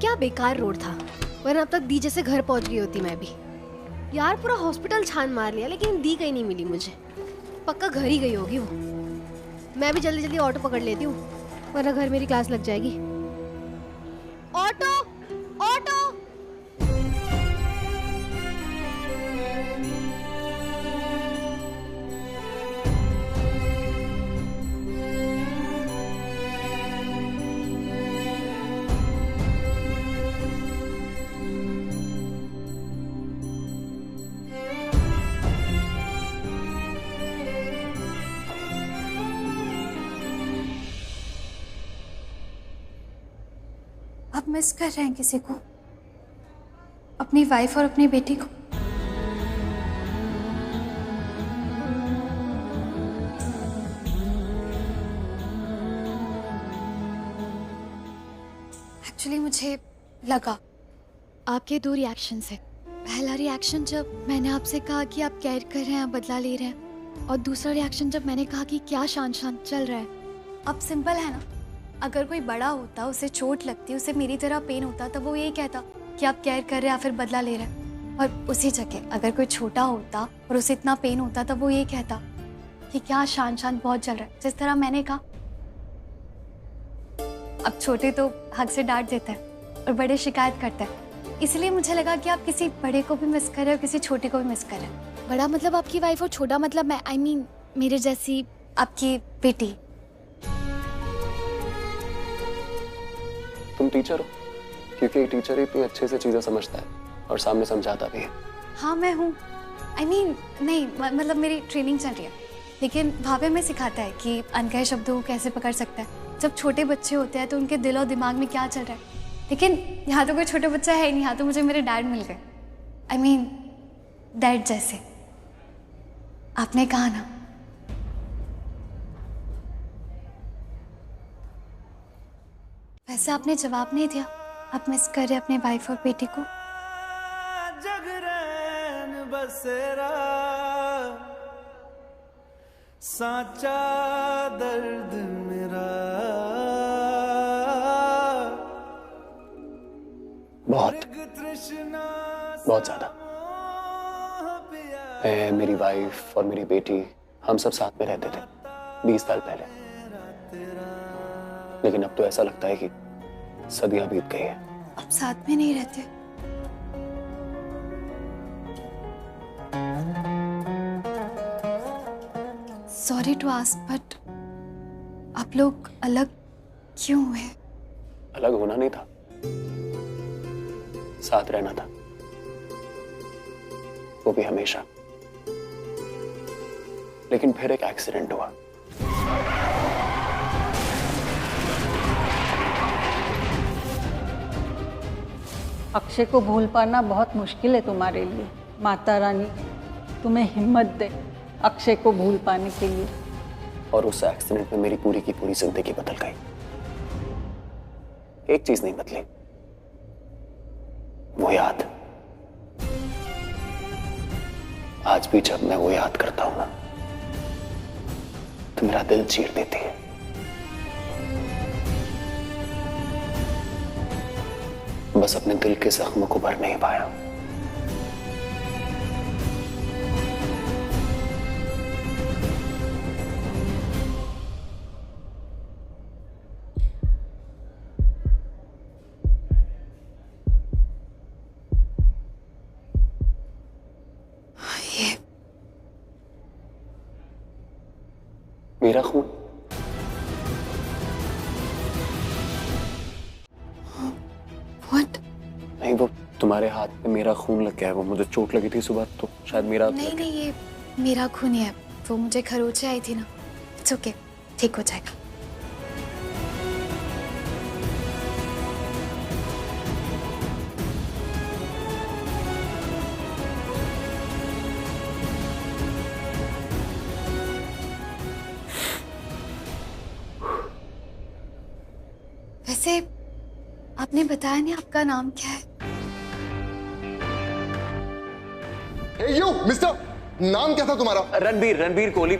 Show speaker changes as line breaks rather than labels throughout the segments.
क्या बेकार रोड था, वरना अब तक दी जैसे घर पहुंच गई होती मैं भी। यार पूरा हॉस्पिटल छान मार लिया लेकिन दी कहीं नहीं मिली मुझे। पक्का घर ही गई होगी वो। मैं भी जल्दी जल्दी ऑटो पकड़ लेती हूँ, वरना घर मेरी क्लास लग जाएगी। Auto auto.
आप मिस कर रहे हैं किसी को, अपनी वाइफ और अपनी बेटी को? एक्चुअली मुझे लगा आपके दो रिएक्शन है। पहला रिएक्शन जब मैंने आपसे कहा कि आप केयर कर रहे हैं, बदला ले रहे हैं, और दूसरा रिएक्शन जब मैंने कहा कि क्या शांत शांत चल रहा है। अब सिंपल है ना, अगर कोई बड़ा होता, उसे चोट लगती, उसे मेरी तरह पेन होता, तब वो यही कहता कि आप केयर कर रहे हैं या फिर बदला ले रहे हैं। और उसी जगह अगर कोई छोटा होता और उसे इतना पेन होता, तब वो यही कहता कि क्या शांत शांत बहुत चल रहा है, जिस तरह मैंने कहा। अब छोटे तो हक से डांट देते हैं और बड़े शिकायत करते हैं, इसलिए मुझे लगा कि आप किसी बड़े को भी मिस कर रहे हो, किसी छोटे को भी मिस कर रहे हैं। बड़ा मतलब आपकी वाइफ और छोटा मतलब मैं, आई मीन मेरे जैसी आपकी बेटी।
तुम टीचर हो, क्योंकि एक टीचर इतनी अच्छे से चीजें समझता है और सामने समझाता भी है।
हाँ मैं हूँ, आई मीन नहीं मतलब मेरी ट्रेनिंग चल रही है, लेकिन भावे में सिखाता है कि अनकहे शब्दों को कैसे पकड़ सकता है। जब छोटे बच्चे होते हैं तो उनके दिल और दिमाग में क्या चल रहा है, लेकिन यहाँ तो कोई छोटे बच्चा है ही नहीं। यहाँ तो मुझे मेरे डैड मिल गए, आई मीन डैड जैसे। आपने कहा ना, वैसे आपने जवाब नहीं दिया। आप मिस कर रहे अपने वाइफ और बेटी को?
जगरैन बसेरा साचा दर्द मेरा
बहुत बहुत ज्यादा। मैं, मेरी वाइफ और मेरी बेटी, हम सब साथ में रहते थे 20 साल पहले, लेकिन अब तो ऐसा लगता है कि सदियां बीत गई है।
अब साथ में नहीं रहते? सॉरी टू आस्क, बट आप लोग अलग क्यों हुए?
अलग होना नहीं था, साथ रहना था, वो भी हमेशा। लेकिन फिर एक एक्सीडेंट हुआ।
अक्षय को भूल पाना बहुत मुश्किल है तुम्हारे लिए। माता रानी तुम्हें हिम्मत दे अक्षय को भूल पाने के लिए।
और उस एक्सीडेंट में मेरी पूरी की पूरी जिंदगी बदल गई। एक चीज नहीं बदली, वो याद। आज भी जब मैं वो याद करता हूं ना, तो मेरा दिल चीर देती है। बस अपने दिल के जख्म को भर नहीं पाया।
ये
मेरा खून?
व्हाट?
नहीं, वो तुम्हारे हाथ पे मेरा खून लग गया है। वो मुझे चोट लगी थी सुबह, तो शायद मेरा
नहीं नहीं, ये मेरा खून ही है। वो मुझे खरोंचे आई थी ना। इट्स ओके, ठीक हो जाएगा। वैसे आपने बताया नहीं आपका नाम क्या है?
Hey you, मिस्टर, नाम क्या था तुम्हारा?
रणबीर कोहली।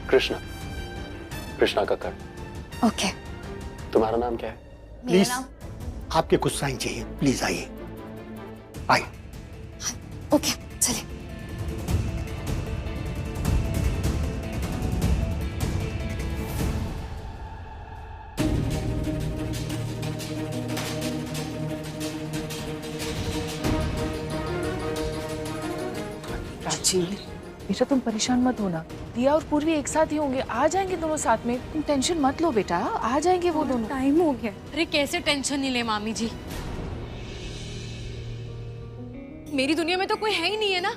कृष्णा कक्कड़।
ओके।
तुम्हारा नाम क्या है?
मेरा नाम
आपके कुछ साइन चाहिए, प्लीज आइए। आइए।
ओके चलिए।
प्राची बेटा तुम परेशान मत होना, दिया और पूर्वी एक साथ ही होंगे, आ जाएंगे दोनों साथ में, तुम टेंशन मत लो बेटा, आ जाएंगे वो दोनों।
टाइम हो गया।
अरे कैसे टेंशन नहीं ले मामी जी, मेरी दुनिया में तो कोई है ही नहीं है ना।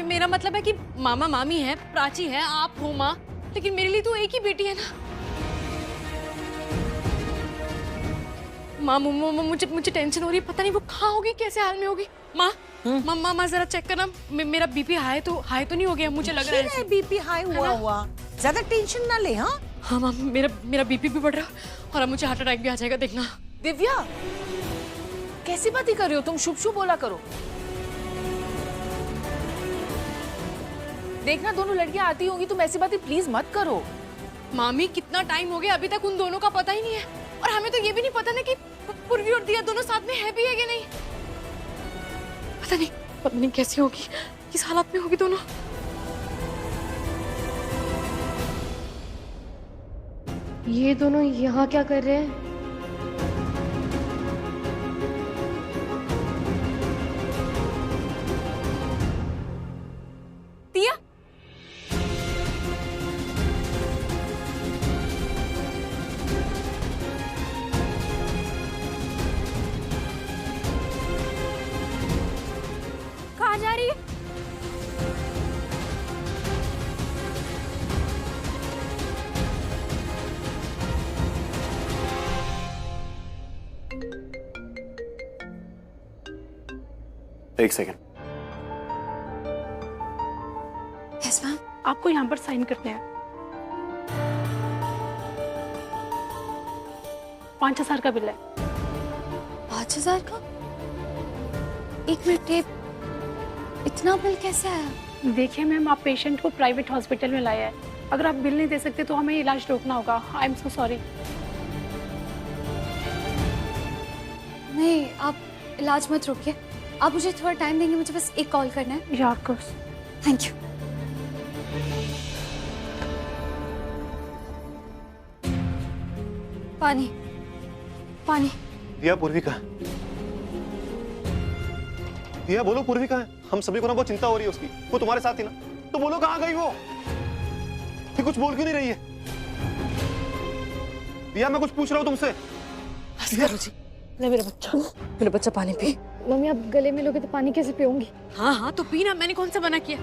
मेरा मतलब है कि मामा मामी है, प्राची है, आप हो माँ, लेकिन मेरे लिए तो एक ही बेटी है ना। माँ मुझे टेंशन हो रही है, पता नहीं वो कहाँ होगी, कैसे हाल में होगी। माँ माँ जरा चेक करना, मेरा बीपी हाई तो नहीं हो गया, मुझे लग रहा है
बीपी हाई हुआ ज्यादा टेंशन ना ले। हाँ
हाँ माँ, मेरा बीपी भी बढ़ रहा है और अब मुझे हार्ट अटैक भी आ जाएगा, देखना।
दिव्या कैसी बातें कर रही हो तुम, शुभ शुभ बोला करो। देखना दोनों लड़कियां आती होंगी, तुम ऐसी बातें प्लीज मत करो।
मामी कितना टाइम हो गया, अभी तक उन दोनों का पता ही नहीं है, और हमें तो ये भी नहीं पता ना कि पूर्वी और दिया दोनों साथ में है भी है कि नहीं। पता नहीं कैसी होगी, किस हालत में होगी दोनों।
ये दोनों यहाँ क्या कर रहे हैं?
दिया कहाँ जा रही है?
एक सेकंड।
Yes ma'am.
आपको यहाँ पर साइन करते हैं। 5,000 का बिल है।
5,000 का? एक मिनट, ये इतना बिल कैसे आया?
देखिए मैम, आप पेशेंट को प्राइवेट हॉस्पिटल में लाया है, अगर आप बिल नहीं दे सकते तो हमें इलाज रोकना होगा। I am so sorry.
नहीं, आप इलाज मत रोकिए, आप मुझे थोड़ा टाइम देंगे, मुझे बस एक कॉल करना है।
या ऑफ कोर्स।
Thank you. पानी पानी।
दिया पूर्वी कहाँ? दिया बोलो पूर्वी कहाँ है? हम सभी को ना बहुत चिंता हो रही है उसकी, वो तुम्हारे साथ थी ना, तो बोलो कहाँ गई वो? फिर कुछ बोल क्यों नहीं रही है? दिया मैं कुछ पूछ रहा हूँ तुमसे।
करो जी, ले मेरा बच्चा पानी पी।
मम्मी आप गले में लोगे तो पानी कैसे पीऊंगी?
हाँ तो पीना, मैंने कौन सा मना किया।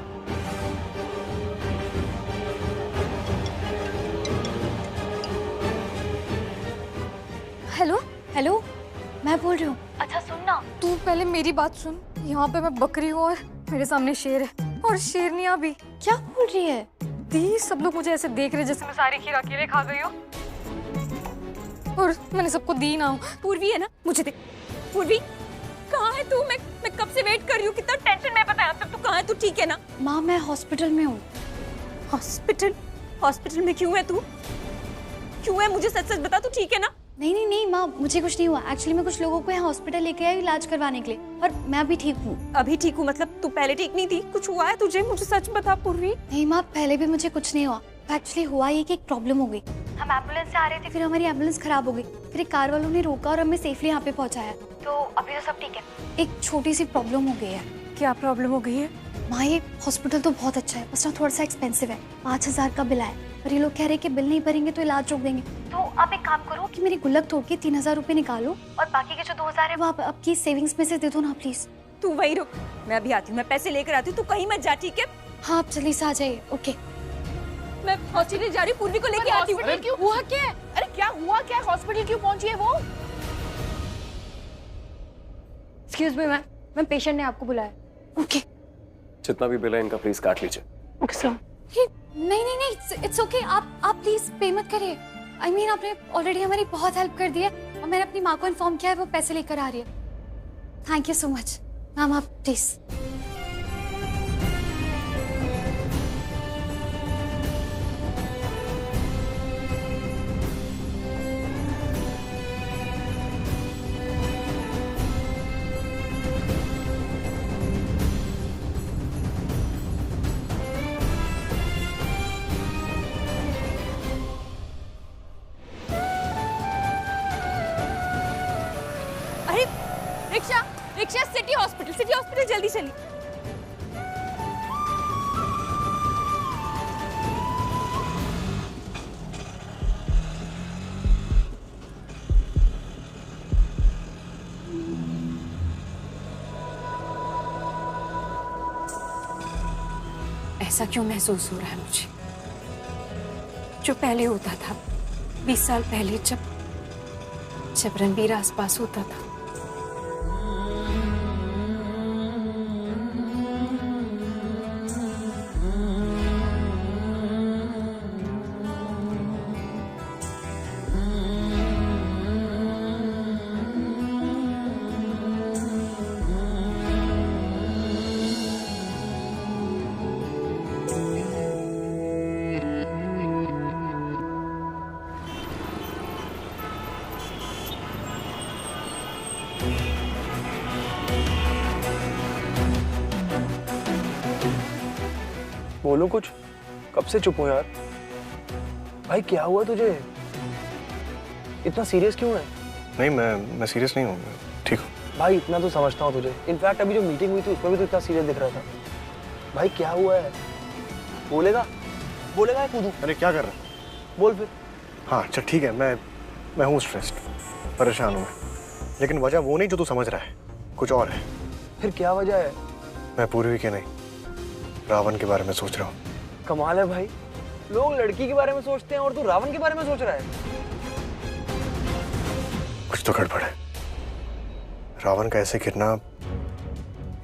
हेलो हेलो, मैं बोल रही हूँ।
अच्छा सुन ना,
तू पहले मेरी बात सुन। यहाँ पे मैं बकरी हूँ और मेरे सामने शेर है और शेरनियाँ भी। क्या बोल रही है दी? सब लोग मुझे ऐसे देख रहे जैसे मैं सारी खीर अकेले खा गई हूँ और मैंने सबको दी ना हूँ।
पूर्वी है ना, मुझे दे। पूर्वी कहाँ है तू? मैं कब से वेट कर रही हूँ, कितना टेंशन में पता है अब तक। तू कहाँ है? तू ठीक है ना?
माँ मैं हॉस्पिटल में हूँ।
हॉस्पिटल में क्यों है तू? क्यों है? मुझे सच बता, तू ठीक है ना?
नहीं माँ, मुझे कुछ नहीं हुआ। एक्चुअली मैं कुछ लोगों को यहाँ हॉस्पिटल लेके आई इलाज करवाने के लिए, और मैं अभी ठीक हूँ।
अभी ठीक हूँ मतलब तू पहले ठीक नहीं थी? कुछ हुआ है तुझे? मुझे सच बता पूर्वी।
नहीं माँ, पहले भी मुझे कुछ नहीं हुआ। एक्चुअली हुआ ये कि एक प्रॉब्लम हो गई। हम एम्बुलेंस से आ रहे थे, फिर हमारी एम्बुलेंस खराब हो गई, फिर एक कार वालों ने रोका और हमें सेफली यहाँ पे पहुँचाया। तो अभी तो सब ठीक है। एक छोटी सी प्रॉब्लम हो गई है।
क्या प्रॉब्लम हो गई है?
माँ ये हॉस्पिटल तो बहुत अच्छा है, बस ना थोड़ा सा एक्सपेंसिव है। 5,000 का बिल है और ये लोग कह रहे हैं कि बिल नहीं भरेंगे तो इलाज रोक देंगे। तो आप एक काम करो कि मेरी गुल्लक तोड़ के 3,000 रुपए निकालो और बाकी के जो 2,000 है वो आप आपकी सेविंग्स में से दे दो ना प्लीज।
तू वही रुक, मैं अभी आती हूँ, मैं पैसे लेकर आती हूँ, तू कहीं मत जा, ठीक है?
हाँ आप जल्दी से आ जाइए। ओके
मैं हॉस्पिटल जा रही हूँ, पूर्वी को लेके आती हूँ।
क्यों हुआ क्या? अरे क्या हुआ क्या? हॉस्पिटल क्यों पहुंची है वो?
एक्सक्यूज मी मैम, पेशेंट ने आपको बुलाया।
ओके
जितना भी बिल है इनका प्लीज काट लीजिए।
Okay sir.
नहीं इट्स ओके। आप प्लीज पे मत करिए। आई मीन आपने ऑलरेडी हमारी बहुत हेल्प कर दी है और मैंने अपनी माँ को इन्फॉर्म किया है, वो पैसे लेकर आ रही है। Thank you so much ma'am, आप प्लीज।
अरे रिक्शा रिक्शा, सिटी हॉस्पिटल जल्दी चली। ऐसा क्यों महसूस हो रहा है मुझे, जो पहले होता था 20 साल पहले, जब रणबीर आसपास होता था।
बोलो कुछ, कब से चुप हो यार? भाई क्या हुआ तुझे? इतना सीरियस क्यों है?
नहीं, मैं सीरियस नहीं हूँ, ठीक हूँ।
भाई इतना तो समझता हूँ तुझे। इनफैक्ट अभी जो मीटिंग हुई थी उसमें भी तो इतना सीरियस दिख रहा था। भाई क्या हुआ है? बोलेगा या कूदूं?
अरे क्या कर रहा है?
बोल फिर।
हाँ चल ठीक है, मैं हूँ स्ट्रेस्ड, परेशान हूँ मैं, लेकिन वजह वो नहीं जो तू समझ रहा है, कुछ और है।
फिर क्या वजह है?
मैं पूर्वी के नहीं, रावण के बारे में सोच रहा हूँ।
कमाल है भाई, लोग लड़की के बारे में सोचते हैं और तू रावण के बारे में सोच रहा है।
कुछ तो गड़बड़ है। रावण का ऐसे गिरना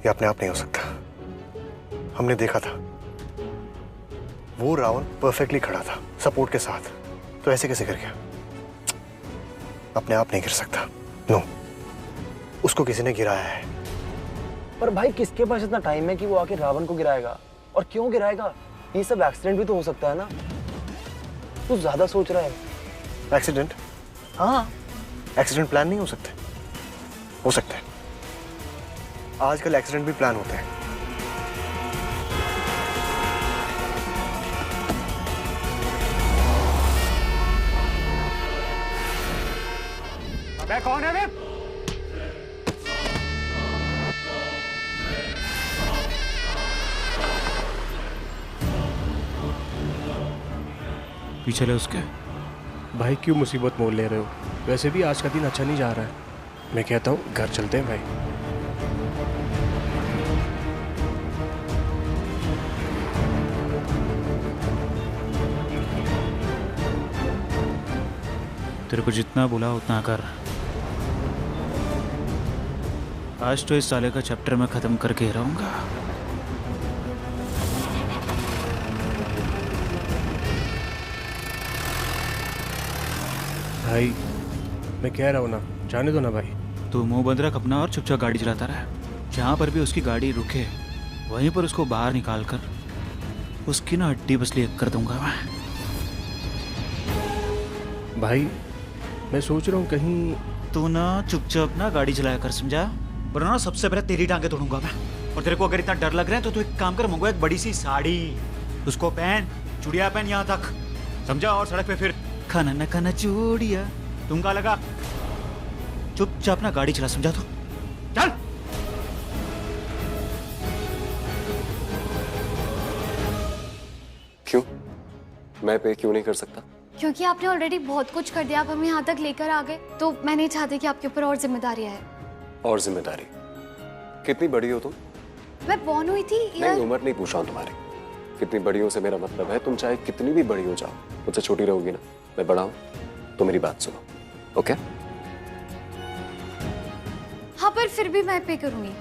ये अपने आप नहीं हो सकता। हमने देखा था, वो रावण परफेक्टली खड़ा था सपोर्ट के साथ, तो ऐसे कैसे गिर गया? अपने आप नहीं गिर सकता। नो, उसको किसी ने गिराया है।
पर भाई किसके पास इतना टाइम है कि वो आके रावण को गिराएगा? और क्यों गिराएगा? ये सब एक्सीडेंट भी तो हो सकता है ना। तू ज्यादा सोच रहा है।
एक्सीडेंट?
हाँ,
एक्सीडेंट प्लान नहीं हो सकते? हो सकते हैं। आजकल एक्सीडेंट भी प्लान होते हैं।
अबे कौन है वे?
पीछे ले उसके। भाई क्यों मुसीबत मोल ले रहे हो? वैसे भी आज का दिन अच्छा नहीं जा रहा है। मैं कहता हूँ घर चलते हैं भाई।
तेरे को जितना बोला उतना कर। आज तो इस साले का चैप्टर मैं खत्म करके रहूंगा।
भाई मैं कह रहा हूँ ना, जाने दो ना भाई।
तू मुंह बंद रख अपना और चुपचाप गाड़ी चलाता रहा। जहाँ पर भी उसकी गाड़ी रुके वहीं पर उसको बाहर निकाल कर उसकी ना हड्डी बसली कर दूंगा मैं।
भाई मैं सोच रहा हूँ कहीं
तू ना चुपचाप ना गाड़ी चलाया कर, समझा? वरना ना सबसे पहले तेरी टांगे तोड़ूंगा मैं। और तेरे को अगर इतना डर लग रहा है तो तू एक काम कर, मंगवा एक बड़ी सी साड़ी, उसको पहन, चूड़िया पहन यहाँ तक, समझा? और सड़क पे फिर खाना न खाना चूड़िया, तुम का लगा? चुपचाप ना गाड़ी चला, समझा? तू चल।
क्यों? मैं पे क्यों नहीं कर सकता?
क्योंकि आपने ऑलरेडी बहुत कुछ कर दिया, आप हमें यहाँ तक लेकर आ गए, तो मैं नहीं चाहती कि आपके ऊपर और जिम्मेदारी आए।
और जिम्मेदारी? कितनी बड़ी हो तुम?
मैं बॉर्न हुई थी यार।
नहीं, उम्र नहीं पूछ रहा हूँ तुम्हारी। कितनी बड़ी हो से मेरा मतलब है तुम चाहे कितनी भी बड़ी हो जाओ, मुझसे छोटी रहोगी ना। मैं बड़ा हूँ तो मेरी बात सुनो, ओके?
हाँ, पर फिर भी मैं पे करूंगी,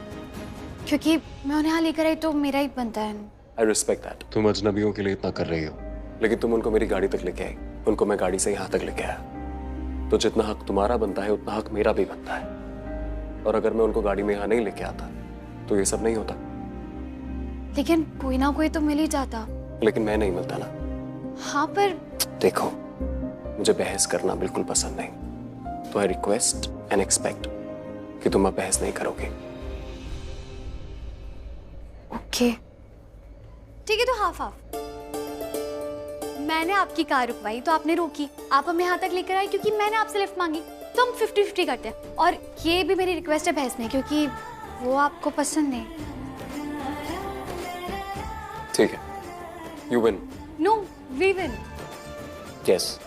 क्योंकि मैं उन्हें यहाँ लेकर आई तो मेरा ही बनता है।
I respect that. तुम अजनबियों के लिए इतना कर रही हो, लेकिन तुम उनको मेरी गाड़ी तक लेके आई, उनको मैं गाड़ी से यहाँ तक लेके आया। तो जितना हक तुम्हारा बनता है उतना हक मेरा भी बनता है। और अगर मैं उनको गाड़ी में यहाँ नहीं लेके आता तो ये सब नहीं होता।
लेकिन कोई ना कोई तो मिल ही जाता।
लेकिन मैं नहीं मिलता ना।
हाँ, पर
देखो, मुझे बहस करना बिल्कुल पसंद नहीं, तो आई रिक्वेस्ट एंड एक्सपेक्ट कि तुम अब बहस नहीं करोगे।
ओके ठीक है, तो हाफ हाफ। मैंने आपकी कार रुकवाई तो आपने रोकी, आप हमें यहाँ तक लेकर आए क्योंकि मैंने आपसे लिफ्ट मांगी। तो हम 50-50 करते हैं। और ये भी मेरी रिक्वेस्ट है बहस में, क्योंकि वो आपको पसंद नहीं।
ठीक है, you win.
No, we win.
Yes,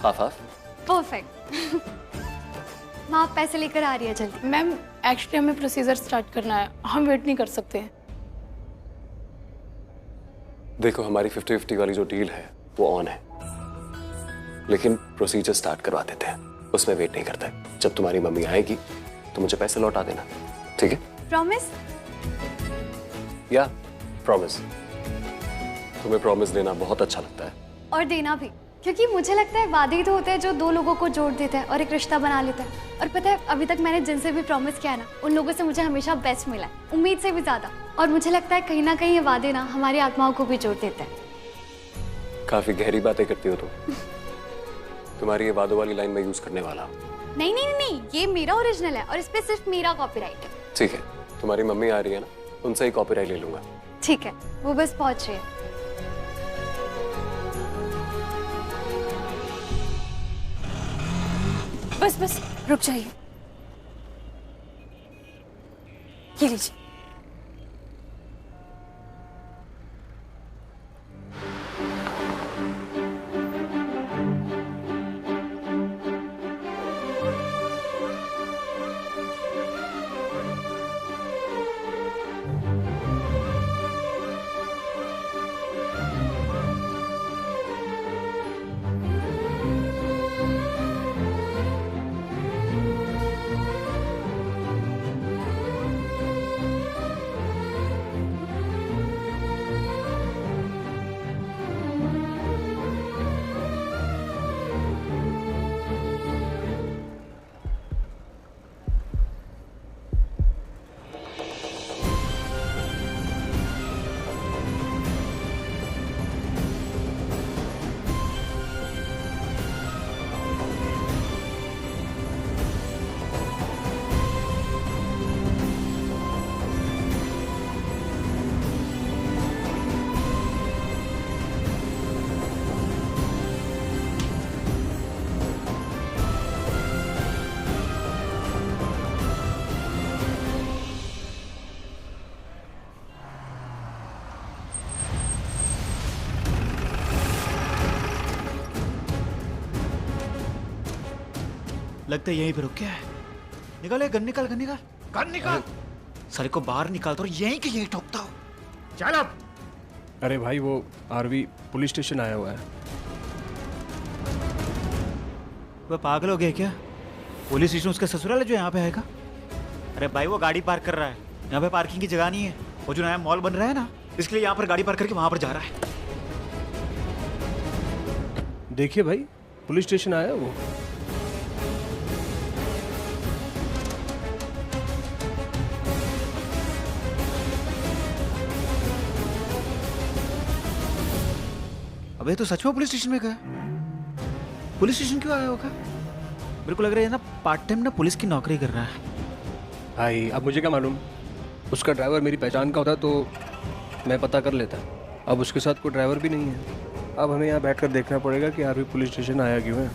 half half.
Perfect. माँ पैसे लेकर आ रही है जल्दी।
मैम एक्चुअली हमें प्रोसीजर स्टार्ट करना है, हम वेट नहीं कर सकते।
देखो, हमारी 50-50 वाली जो डील है वो ऑन है, लेकिन प्रोसीजर स्टार्ट करवा देते हैं, उसमें वेट नहीं करते। जब तुम्हारी मम्मी आएगी तो मुझे पैसे लौटा देना, ठीक है?
प्रॉमिस?
या प्रॉमिस। तुम्हें प्रॉमिस देना बहुत अच्छा लगता है।
और देना भी, क्योंकि मुझे लगता है वादे ही तो होते हैं जो दो लोगों को जोड़ देते हैं और एक रिश्ता बना लेते हैं। और पता है, अभी तक मैंने जिनसे भी प्रॉमिस किया है ना, उन लोगों से मुझे हमेशा बेस्ट मिला है, उम्मीद से भी ज्यादा। और मुझे लगता है कहीं ना कहीं ये वादे ना हमारी आत्माओं को भी जोड़ देते हैं।
काफी गहरी बातें करती हो तुम। तुम्हारी ये वादों वाली लाइन मैं यूज करने वाला हूँ।
नहीं नहीं नहीं, ये मेरा ओरिजिनल है और इस पे सिर्फ मेरा कॉपीराइट है।
ठीक है, तुम्हारी मम्मी आ रही है ना, उनसे ही कॉपीराइट ले लूंगा।
ठीक है, वो बस पहुंच रही है।
बस बस रुक जाइए, ये लीजिए।
लगता है यहीं पे रुक गया है। निकाल, गन निकाल, गन निकाल, गन निकाल। सारे को बाहर निकालता और यहीं के यहीं ठोकता हो। चल अब।
अरे भाई, वो आरवी पुलिस स्टेशन आया हुआ है।
वो पागल हो गया क्या? पुलिस स्टेशन उसका ससुराल है जो यहाँ पे आएगा? अरे भाई, वो गाड़ी पार्क कर रहा है, यहाँ पे पार्किंग की जगह नहीं है। वो जो नया मॉल बन रहा है ना, इसके लिए यहाँ पर गाड़ी पार्क करके वहां पर जा रहा है।
देखिए भाई, पुलिस स्टेशन आया वो।
अबे तो सच में पुलिस स्टेशन में गया? पुलिस स्टेशन क्यों आया होगा? मेरे को लग रहा है ना पार्ट टाइम ना पुलिस की नौकरी कर रहा है।
भाई अब मुझे क्या मालूम, उसका ड्राइवर मेरी पहचान का होता तो मैं पता कर लेता। अब उसके साथ कोई ड्राइवर भी नहीं है। अब हमें यहाँ बैठकर देखना पड़ेगा कि आरवी पुलिस स्टेशन आया क्यों है।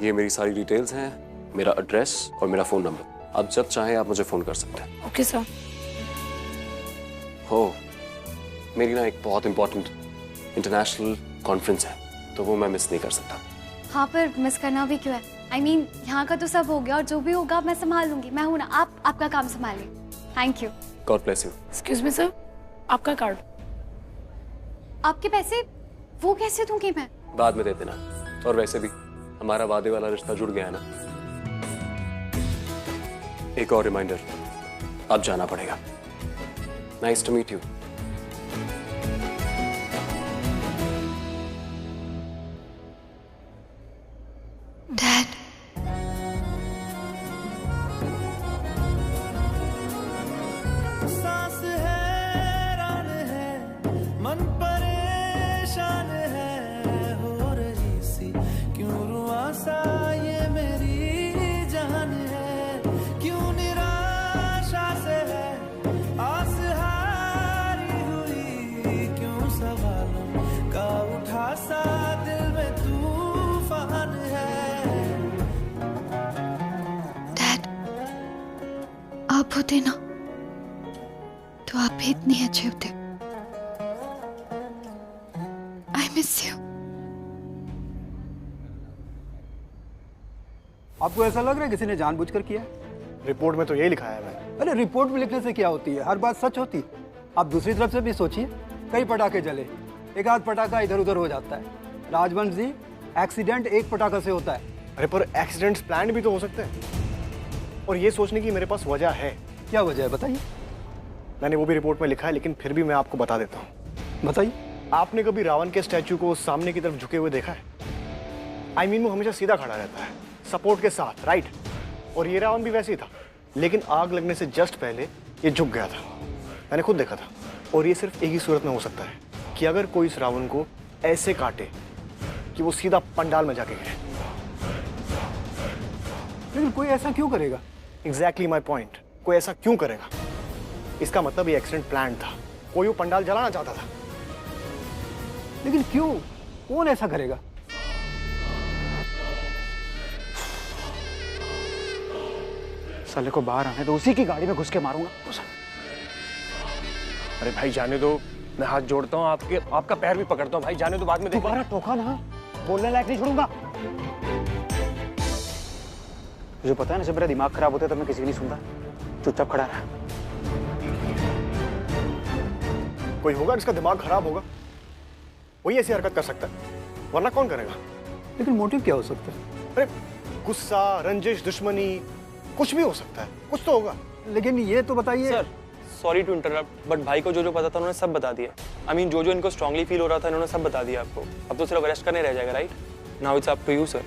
ये मेरी सारी डिटेल्स हैं, मेरा एड्रेस और मेरा फोन नंबर। आप जब चाहें आप मुझे फोन कर सकते हैं।
Okay sir.
हो, मेरी ना एक बहुत इंपॉर्टेंट इंटरनेशनल कॉन्फ्रेंस है, तो वो मैं मिस नहीं कर सकता।
हाँ, पर मिस करना भी क्यों है? I mean, यहाँ का तो सब हो गया और जो भी होगा मैं संभाल लूंगी। मैं हूँ ना, आप आपका काम संभालिए। Thank you.
God bless you.
Excuse me sir, आपका कार्ड।
आपके पैसे वो कैसे दूंगी मैं?
बाद में दे देना। और वैसे भी हमारा वादे वाला रिश्ता जुड़ गया है ना। एक और रिमाइंडर, अब जाना पड़ेगा। Nice to meet you.
Dad.
सांस हैरान है, मन परेशान है, हो रही सी क्यों रुआसा ये मेरी जान है, क्यों निराशा से है आस हार
होते ना तो आप भी इतने अच्छे होते। I miss you.
आपको ऐसा लग रहा है किसी ने जानबूझकर किया?
रिपोर्ट में तो यही लिखा है मैंने।
अरे रिपोर्ट में लिखने से क्या होती है, हर बात सच होती। आप दूसरी तरफ से भी सोचिए, कई पटाखे जले, एक आध पटाखा इधर उधर हो जाता है। राजवंश जी, एक्सीडेंट एक पटाखा से होता है।
अरे पर एक्सीडेंट्स प्लान्ड भी तो हो सकते हैं, और ये सोचने की मेरे पास वजह है।
क्या वजह है बताइए?
मैंने वो भी रिपोर्ट में लिखा है, लेकिन फिर भी मैं आपको बता देता हूँ।
बताइए।
आपने कभी रावण के स्टैचू को सामने की तरफ झुके हुए देखा है? आई मीन वो हमेशा सीधा खड़ा रहता है, सपोर्ट के साथ, राइट? और ये रावण भी वैसे ही था, लेकिन आग लगने से जस्ट पहले ये झुक गया था। मैंने खुद देखा था। और ये सिर्फ एक ही सूरत में हो सकता है कि अगर कोई इस रावण को ऐसे काटे कि वो सीधा पंडाल में जाके गिरे।
लेकिन कोई ऐसा क्यों करेगा?
Exactly my point. कोई ऐसा क्यों करेगा? इसका मतलब ये एक्सीडेंट प्लान था, कोई वो पंडाल जलाना चाहता था।
लेकिन क्यों? कौन ऐसा करेगा?
साले को बाहर आने तो उसी की गाड़ी में घुस के मारूंगा।
अरे भाई जाने दो, मैं हाथ जोड़ता हूँ, आपका पैर भी पकड़ता हूँ भाई, जाने दो, बाद में
दोबारा टोका ना, बोलने लायक नहीं छोड़ूंगा। तुझे पता है ना, जब मेरा दिमाग खराब होता है तब मैं किसी की नहीं सुनता, चुपचाप खड़ा रहा।
कोई होगा जिसका दिमाग खराब होगा, वही ऐसी हरकत कर सकता है, वरना कौन करेगा?
लेकिन मोटिव क्या हो सकता है?
अरे गुस्सा, रंजिश, दुश्मनी, कुछ भी हो सकता है, कुछ तो होगा।
लेकिन ये तो बताइए।
Sir sorry to interrupt, but भाई को जो पता था उन्होंने सब बता दिया। आई मीन जो इनको स्ट्रांगली फील हो रहा था इन्होंने सब बता दिया आपको। अब तो सिर्फ अरेस्ट करने रह जाएगा, right? Now it's up to you sir.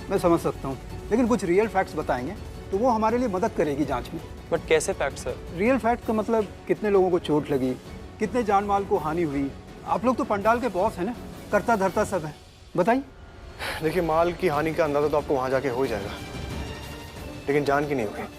मैं समझ सकता हूँ, लेकिन कुछ रियल फैक्ट्स बताएंगे तो वो हमारे लिए मदद करेगी जांच में।
बट कैसे फैक्ट सर?
रियल फैक्ट का मतलब कितने लोगों को चोट लगी, कितने जान माल को हानि हुई। आप लोग तो पंडाल के बॉस है ना, करता धरता सब है, बताइए।
देखिए, माल की हानि का अंदाजा तो आपको वहां जाके हो ही जाएगा, लेकिन जान की नहीं होगी।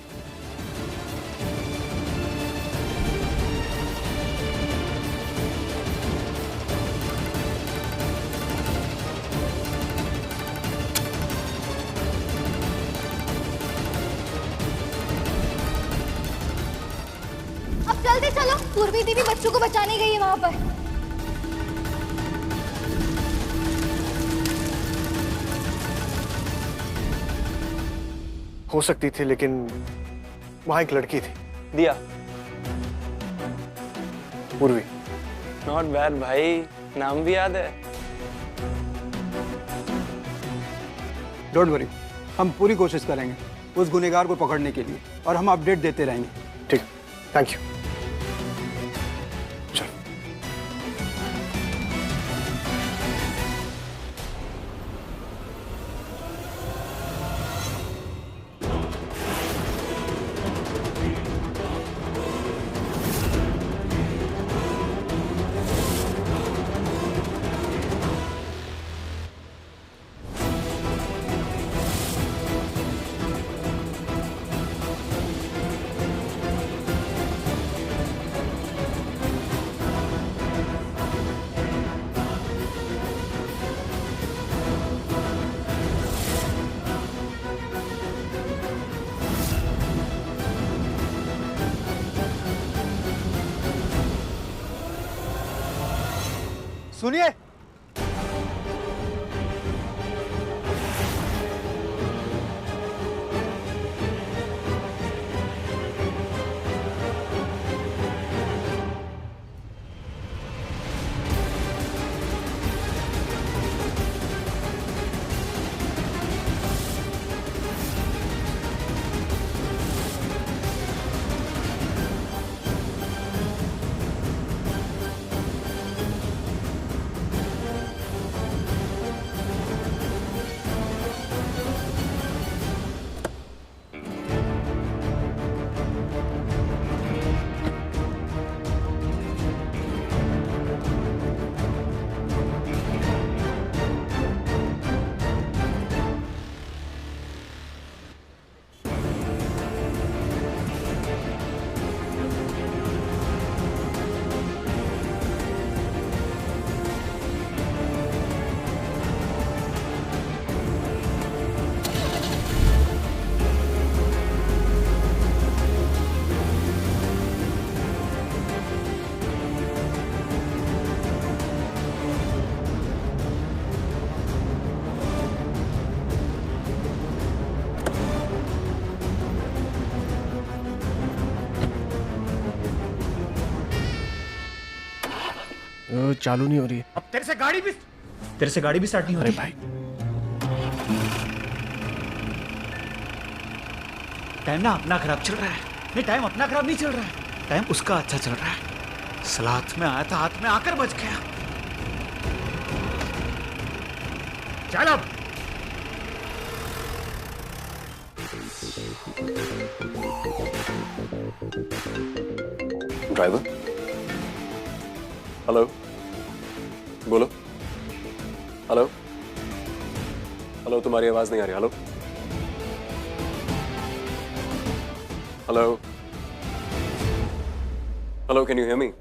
अब जल्दी चलो, पूर्वी दीदी बच्चों को बचाने गई है वहां पर।
हो सकती थी, लेकिन वहां एक लड़की थी।
दिया।
पूर्वी।
नॉट बैड भाई, नाम भी याद है।
डोंट वरी, हम पूरी कोशिश करेंगे उस गुनहगार को पकड़ने के लिए, और हम अपडेट देते रहेंगे।
ठीक, थैंक यू।
सुनिए,
चालू नहीं हो रही है।
अब तेरे से गाड़ी भी स्टार्ट नहीं हो रही।
भाई
टाइम ना अपना खराब चल रहा है। नहीं, टाइम अपना खराब नहीं चल रहा है, टाइम उसका अच्छा चल रहा है। सलाह में आया था, हाथ में आकर बच गया। चल अब।
ड्राइवर, हेलो, बोलो। हेलो, हेलो, तुम्हारी आवाज नहीं आ रही। Hello, hello, hello, can you hear me?